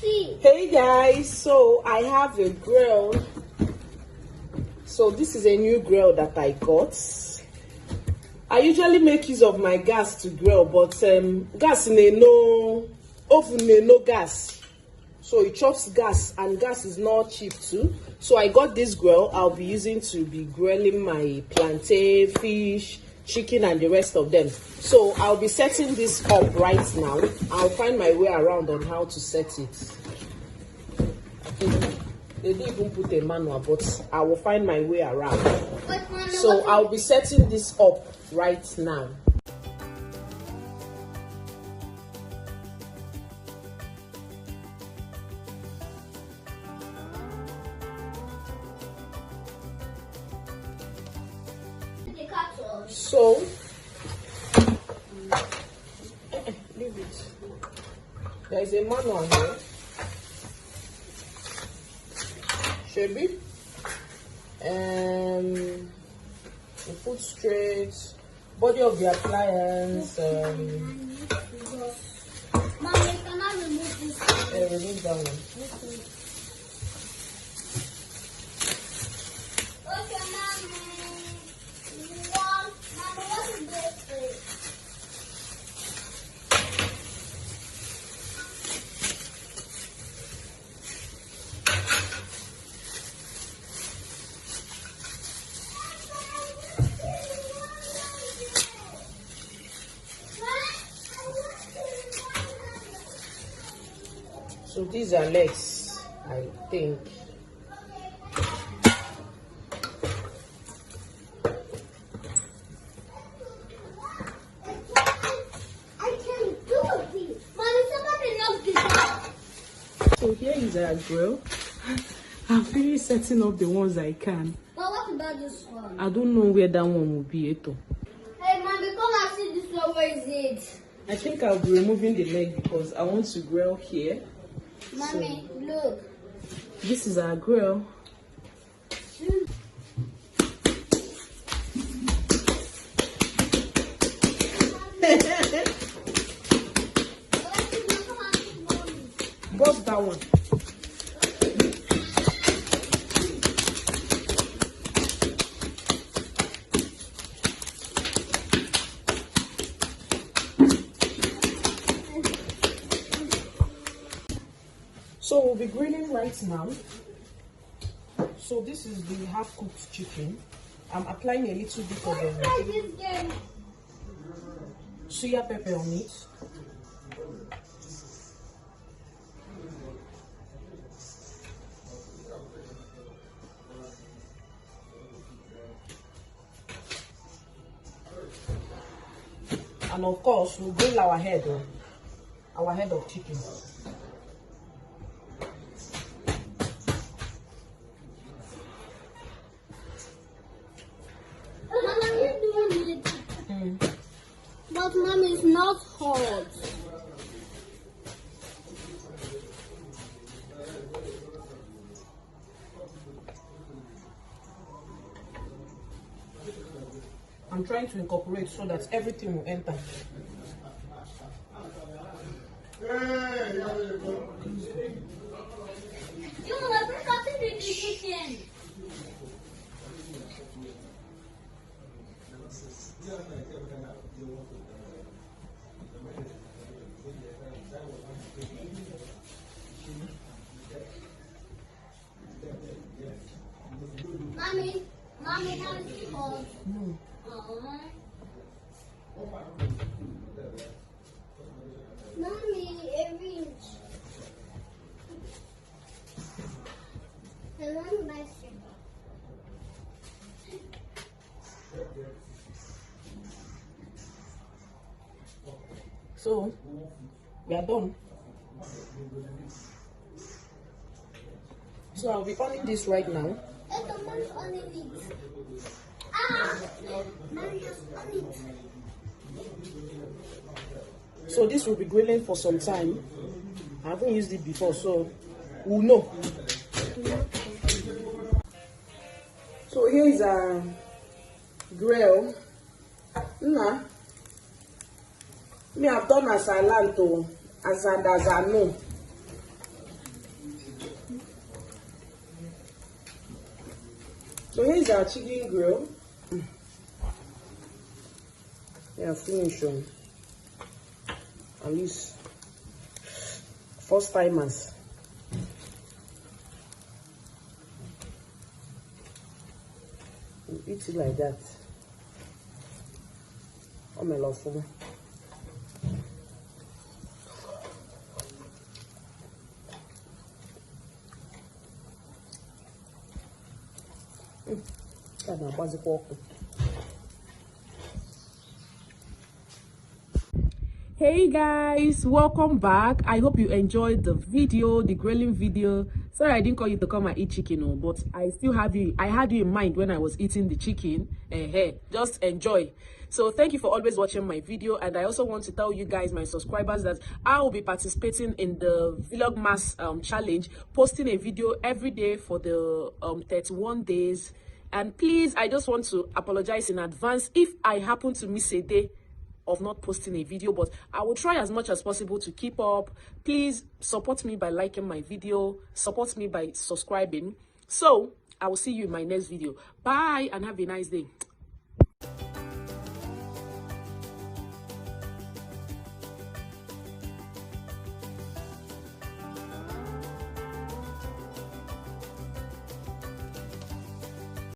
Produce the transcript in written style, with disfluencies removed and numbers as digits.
Hey guys, so I have a grill. So this is a new grill that I got. I usually make use of my gas to grill, but gas in no oven in no gas. So it chops gas, and gas is not cheap too. So I got this grill I'll be using to be grilling my plantain, fish, chicken, and the rest of them. So I'll be setting this up right now. I'll find my way around on how to set it. They didn't even put a manual, but I will find my way around. So I'll be setting this up right now. So leave it. There is a manual here. Chubby. The foot straight, body of the appliance. Mommy, can I remove this? Remove that one. Okay, Mommy. Mommy, what is this? So these are legs, I think. I can do this. Mommy, somebody knock this out. So here is our grill. I'm really setting up the ones I can. But what about this one? I don't know where that one will be, Eto. Hey, Mommy, come and see this one. Where is it? I think I'll be removing the leg because I want to grill here. Mommy, look. This is our grill. Bust that one. So we'll be grilling right now. So this is the half-cooked chicken. I'm applying a little bit of suya pepper on it. And of course, we'll grill our head of chicken. But Mommy, it's not hot. I'm trying to incorporate so that everything will enter. You want to bring something to the kitchen? Mommy, how is it called? No. Mommy, it reached. The one bicycle. So we are done. So I'll be on this right now. Mommy on it. Ah! Mommy has on it. So this will be grilling for some time. I haven't used it before, so we'll know. So here is our grill. Nah. Me have done as I learned to, as I know. So here's our chicken grill. Yeah, finish on. At least first timers. You eat it like that. Oh my love for me. Hey guys, welcome back. I hope you enjoyed the video, the grilling video. Sorry I didn't call you to come and eat chicken, but I still have you. I had you in mind when I was eating the chicken. Just enjoy. So thank you for always watching my video, and I also want to tell you guys, my subscribers, that I will be participating in the Vlogmas challenge, posting a video every day for the 31 days. And please, I just want to apologize in advance if I happen to miss a day of not posting a video, but I will try as much as possible to keep up. Please support me by liking my video, support me by subscribing. So I will see you in my next video. Bye and have a nice day.